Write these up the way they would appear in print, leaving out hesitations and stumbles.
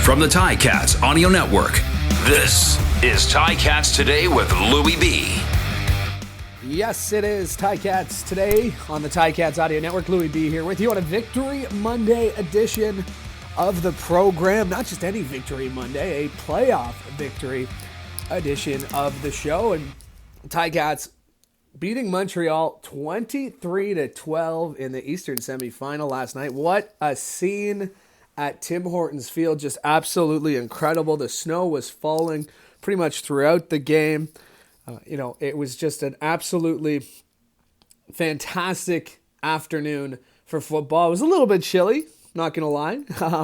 From the Ticats Audio Network, this is Ticats Today with Louie B. Yes, it is Ticats Today on the Ticats Audio Network. Louie B here with you on a Victory Monday edition of the program. Not just any Victory Monday, a playoff victory edition of the show. And Ticats beating Montreal 23-12 in the Eastern semifinal last night. What a scene at Tim Hortons Field. Just absolutely incredible. The snow was falling pretty much throughout the game. It was just an absolutely fantastic afternoon for football. It was a little bit chilly, not going to lie,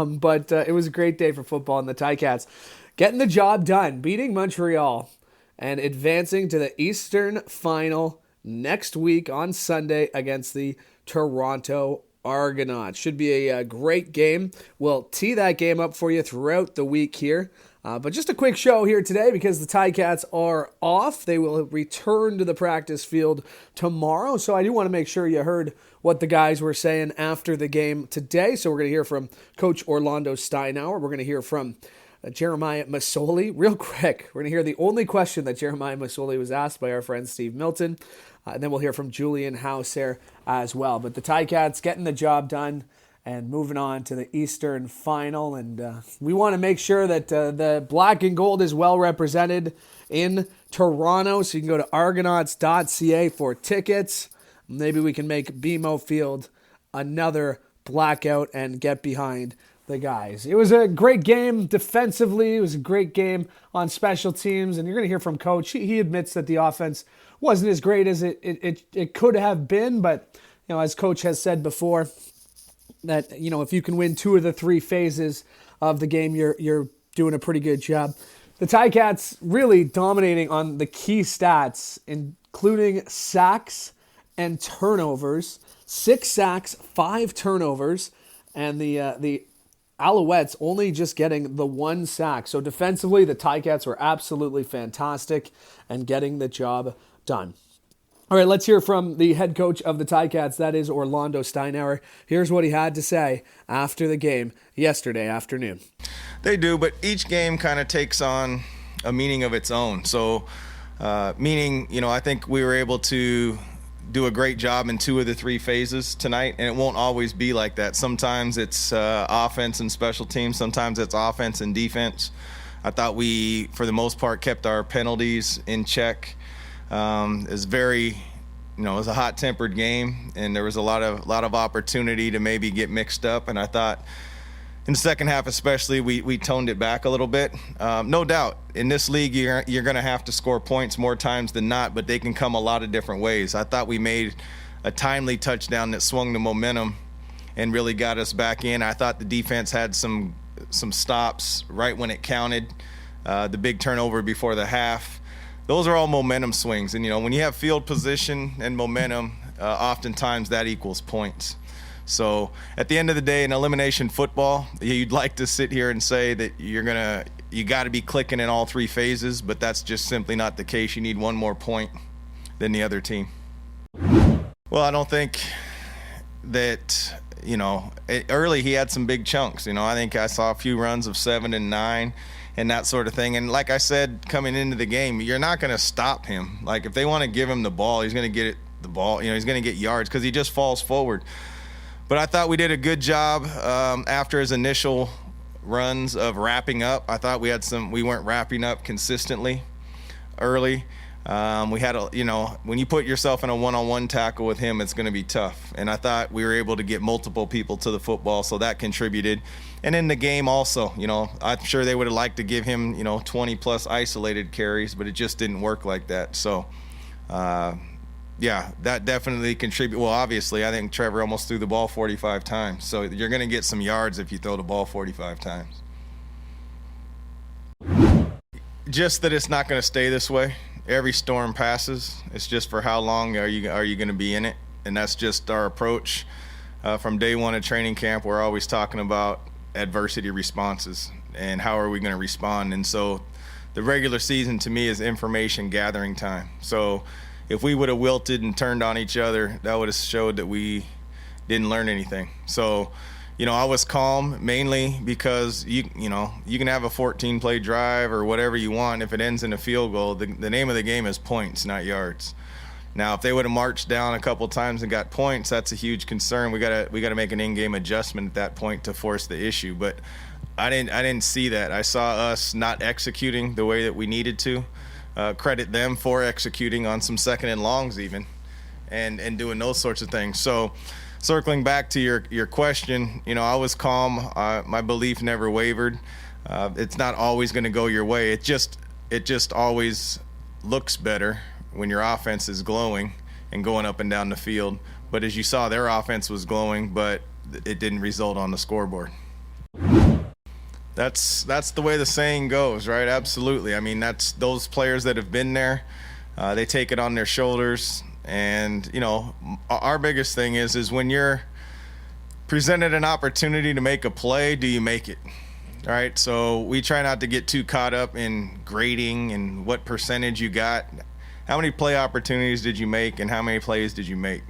but it was a great day for football, and the Ticats getting the job done, beating Montreal and advancing to the Eastern Final next week on Sunday against the Toronto Argonauts. Should be a great game. We'll tee that game up for you throughout the week here. But just a quick show here today because the Ticats are off. They will return to the practice field tomorrow. So I do want to make sure you heard what the guys were saying after the game today. So we're going to hear from Coach Orlando Steinauer. We're going to hear from Jeremiah Masoli. Real quick, we're going to hear the only question that Jeremiah Masoli was asked by our friend Steve Milton. And then we'll hear from Julian Hauser as well. But the Ticats getting the job done and moving on to the Eastern Final. And we want to make sure that the black and gold is well represented in Toronto. So you can go to argonauts.ca for tickets. Maybe we can make BMO Field another blackout and get behind the guys. It was a great game defensively. It was a great game on special teams. And you're going to hear from Coach. He admits that the offense wasn't as great as it could have been. But, as Coach has said before, that, if you can win two of the three phases of the game, you're doing a pretty good job. The Ticats really dominating on the key stats, including sacks and turnovers. 6 sacks, 5 turnovers, and the Alouettes only just getting the 1 sack. So defensively, the Ticats were absolutely fantastic and getting the job done. All right, let's hear from the head coach of the Ticats, that is Orlando Steinauer. Here's what he had to say after the game yesterday afternoon. They do, but each game kind of takes on a meaning of its own. So, I think we were able to do a great job in 2 of the 3 phases tonight, and it won't always be like that. Sometimes it's offense and special teams. Sometimes it's offense and defense. I thought we, for the most part, kept our penalties in check. It was it was a hot-tempered game, and there was a lot of opportunity to maybe get mixed up. And I thought in the second half especially, we toned it back a little bit. No doubt, in this league, you're going to have to score points more times than not, but they can come a lot of different ways. I thought we made a timely touchdown that swung the momentum and really got us back in. I thought the defense had some stops right when it counted, the big turnover before the half. Those are all momentum swings. And, when you have field position and momentum, oftentimes that equals points. So at the end of the day, in elimination football, you'd like to sit here and say that you got to be clicking in all 3 phases, but that's just simply not the case. You need 1 more point than the other team. Well, I don't think that, early he had some big chunks. I think I saw a few runs of 7 and 9. And that sort of thing. And like I said, coming into the game, you're not going to stop him. Like, if they want to give him the ball, he's going to get the ball. He's going to get yards because he just falls forward. But I thought we did a good job after his initial runs of wrapping up. I thought we weren't wrapping up consistently early. We had when you put yourself in a one-on-one tackle with him, it's going to be tough. And I thought we were able to get multiple people to the football, so that contributed. And in the game also, I'm sure they would have liked to give him, 20-plus isolated carries, but it just didn't work like that. So, that definitely contributed. Well, obviously, I think Trevor almost threw the ball 45 times. So you're going to get some yards if you throw the ball 45 times. Just that it's not going to stay this way. Every storm passes. It's just for how long are you going to be in it? And that's just our approach. From day one of training camp, we're always talking about adversity responses and how are we going to respond. And so the regular season to me is information gathering time. So if we would have wilted and turned on each other, that would have showed that we didn't learn anything. So I was calm mainly because you can have a 14-play drive or whatever you want. If it ends in a field goal, the name of the game is points, not yards. Now, if they would have marched down a couple times and got points, that's a huge concern. We gotta make an in-game adjustment at that point to force the issue. But I didn't see that. I saw us not executing the way that we needed to. Credit them for executing on some second and longs even, and doing those sorts of things. So, circling back to your question, I was calm. My belief never wavered. It's not always going to go your way. It just always looks better when your offense is glowing and going up and down the field. But as you saw, their offense was glowing, but it didn't result on the scoreboard. That's the way the saying goes, right? Absolutely. I mean, that's those players that have been there. They take it on their shoulders. And, our biggest thing is when you're presented an opportunity to make a play, do you make it? All right, so we try not to get too caught up in grading and what percentage you got. How many play opportunities did you make and how many plays did you make?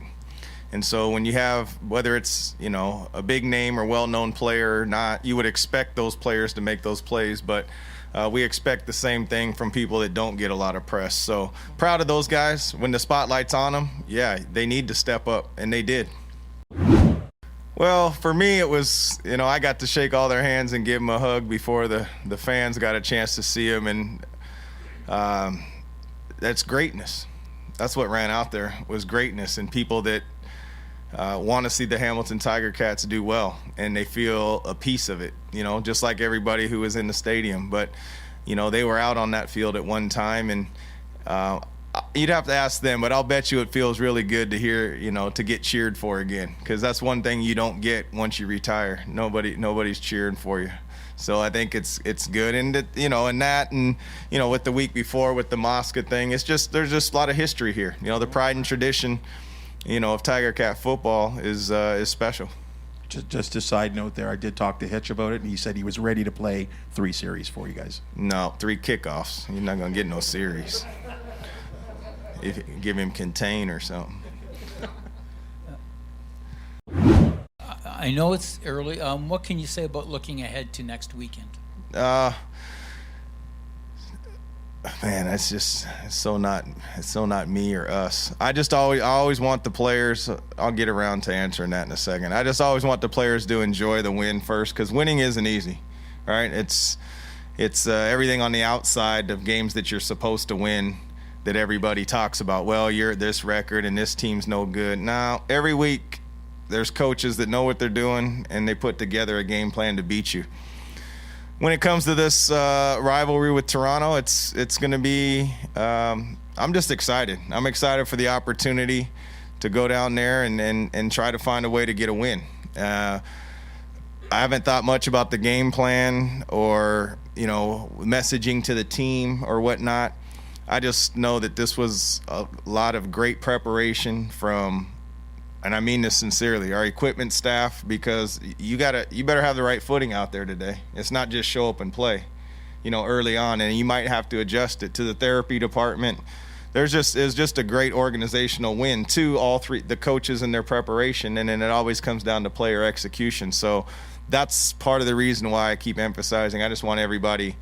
And so when you have, whether it's, a big name or well-known player or not, you would expect those players to make those plays, but we expect the same thing from people that don't get a lot of press. So proud of those guys. When the spotlight's on them, yeah, they need to step up, and they did. Well, for me, it was, I got to shake all their hands and give them a hug before the fans got a chance to see them, and that's greatness. That's what ran out there, was greatness, and people that want to see the Hamilton Tiger Cats do well, and they feel a piece of it, just like everybody who was in the stadium. But, they were out on that field at one time, and you'd have to ask them, but I'll bet you it feels really good to hear, to get cheered for again, because that's one thing you don't get once you retire. Nobody's cheering for you. So I think it's good, and that, and that, and with the week before with the Mosca thing, there's just a lot of history here. The pride and tradition, of Tiger Cat football is special. Just a side note there, I did talk to Hitch about it, and he said he was ready to play 3 series for you guys. No, 3 kickoffs. You're not gonna get no series. If you give him contain or something. I know it's early. What can you say about looking ahead to next weekend? Man, it's so not me or us. I always want the players. I'll get around to answering that in a second. I just always want the players to enjoy the win first, because winning isn't easy. All right, it's everything on the outside of games that you're supposed to win that everybody talks about. Well, you're at this record and this team's no good. Now, every week there's coaches that know what they're doing, and they put together a game plan to beat you. When it comes to this rivalry with Toronto, it's going to be I'm just excited. I'm excited for the opportunity to go down there and try to find a way to get a win. I haven't thought much about the game plan or, messaging to the team or whatnot. I just know that this was a lot of great preparation from, and I mean this sincerely, our equipment staff, because you better have the right footing out there today. It's not just show up and play, early on, and you might have to adjust it to the therapy department. It's just a great organizational win to all 3, the coaches and their preparation, and then it always comes down to player execution. So that's part of the reason why I keep emphasizing. I just want everybody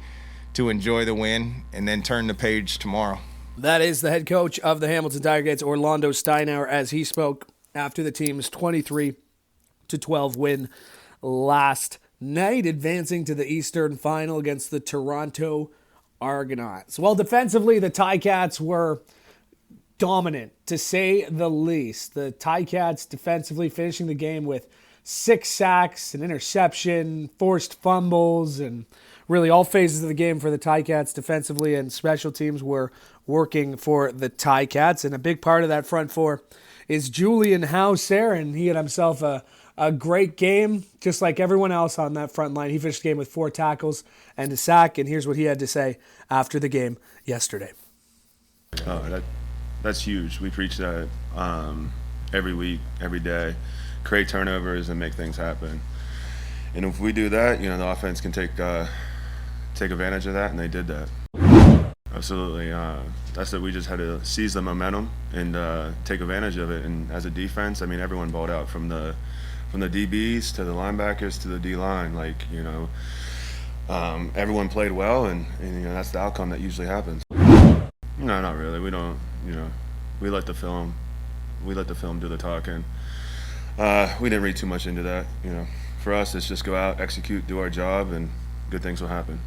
to enjoy the win and then turn the page tomorrow. That is the head coach of the Hamilton Tiger Cats, Orlando Steinauer, as he spoke after the team's 23-12 win last night, advancing to the Eastern Final against the Toronto Argonauts. Well, defensively, the Ticats were dominant, to say the least. The Ticats defensively finishing the game with 6 sacks, an interception, forced fumbles, and really all phases of the game for the Ticats defensively, and special teams were working for the Ticats. And a big part of that front four is Julian Hauser, and he had himself a great game, just like everyone else on that front line. He finished the game with 4 tackles and a sack, and here's what he had to say after the game yesterday. That's huge. We preach that every week, every day. Create turnovers and make things happen. And if we do that, the offense can take advantage of that, and they did that. Absolutely. That's that we just had to seize the momentum and take advantage of it. And as a defense, everyone balled out from the from the DBs to the linebackers to the D-line. Like, you know, everyone played well, and you know, that's the outcome that usually happens. No, not really. We don't, you know, we let the film do the talking. We didn't read too much into that. You know, for us, it's just go out, execute, do our job, and good things will happen.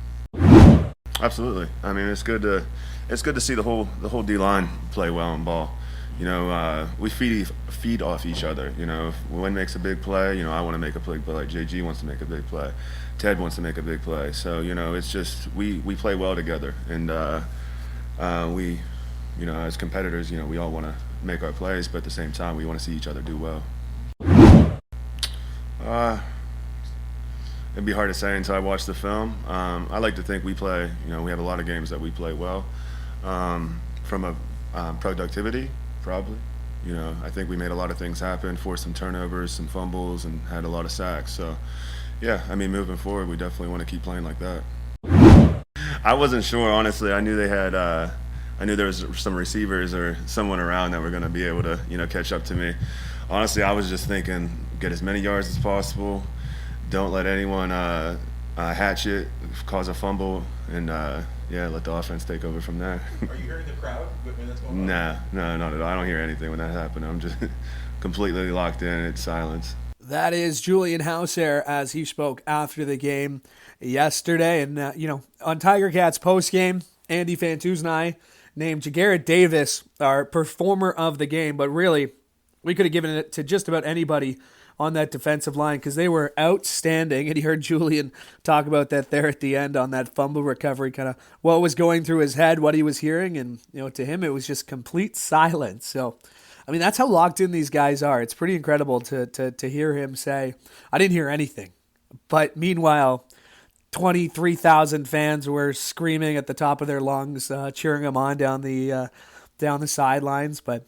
Absolutely. I mean, it's good to see the whole D-line play well and ball. You know, we feed off each other. You know, if one makes a big play, you know, I want to make a big play. Like JG wants to make a big play. Ted wants to make a big play. So, you know, it's just we play well together, and we, you know, as competitors, you know, we all want to make our plays, but at the same time, we want to see each other do well. It'd be hard to say until I watch the film. I like to think we play, you know, we have a lot of games that we play well. From a productivity, probably. You know, I think we made a lot of things happen, forced some turnovers, some fumbles, and had a lot of sacks. So, yeah, I mean, moving forward, we definitely want to keep playing like that. I wasn't sure, honestly. I knew they had, I knew there was some receivers or someone around that were going to be able to, you know, catch up to me. Honestly, I was just thinking, get as many yards as possible. Don't let anyone hatch it, cause a fumble, and yeah, let the offense take over from there. Are you hearing the crowd when that's going on? No, not at all. I don't hear anything when that happens. I'm just completely locked in. It's silence. That is Julian Hauser as he spoke after the game yesterday. And, you know, on Tiger Cats postgame, Andy Fantuz and I named Ja'Garrett Davis our performer of the game. But really, we could have given it to just about anybody on that defensive line because they were outstanding. And he heard Julian talk about that there at the end on that fumble recovery, kind of what was going through his head, what he was hearing. And, you know, to him, it was just complete silence. So, I mean, that's how locked in these guys are. It's pretty incredible to hear him say, I didn't hear anything. But meanwhile, 23,000 fans were screaming at the top of their lungs, cheering him on down the sidelines. But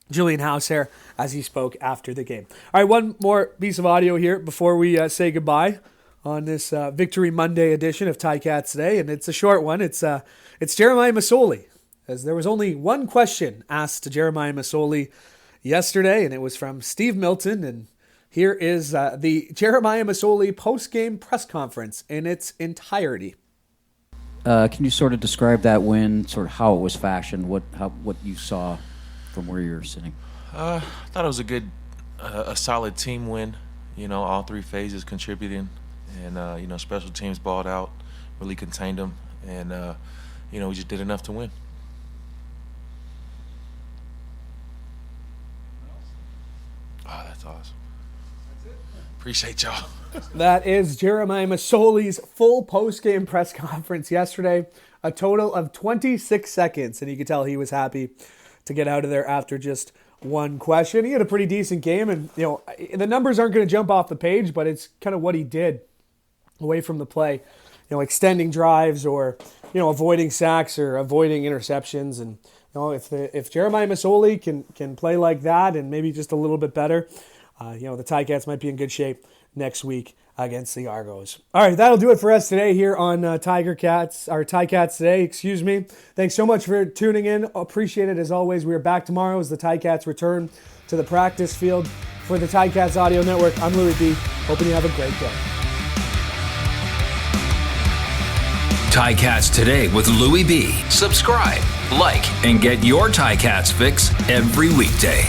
Julian Hauser as he spoke after the game. All right, one more piece of audio here before we say goodbye on this Victory Monday edition of Ticats Today, and it's a short one. It's Jeremiah Masoli, as there was only one question asked to Jeremiah Masoli yesterday, and it was from Steve Milton, and here is the Jeremiah Masoli post-game press conference in its entirety. Can you sort of describe that win, sort of how it was fashioned, what you saw from where you're sitting? I thought it was a solid team win. You know, all three phases contributing, and you know, special teams balled out, really contained them, and you know, we just did enough to win. Oh, that's awesome. That's it. Appreciate y'all. That is Jeremiah Masoli's full post-game press conference yesterday. A total of 26 seconds, and you could tell he was happy to get out of there after just one question. He had a pretty decent game, and you know, the numbers aren't going to jump off the page, but it's kind of what he did away from the play. You know, extending drives, or you know, avoiding sacks or avoiding interceptions. And you know, if Jeremiah Masoli can play like that and maybe just a little bit better, you know, the Ticats might be in good shape next week against the Argos. All right, that'll do it for us today here on Ticats Today, excuse me. Thanks so much for tuning in. Appreciate it as always. We are back tomorrow as the Ticats return to the practice field. For the Ticats Audio Network, I'm Louis B. Hoping you have a great day. Ticats Today with Louis B. Subscribe, like, and get your Ticats fix every weekday.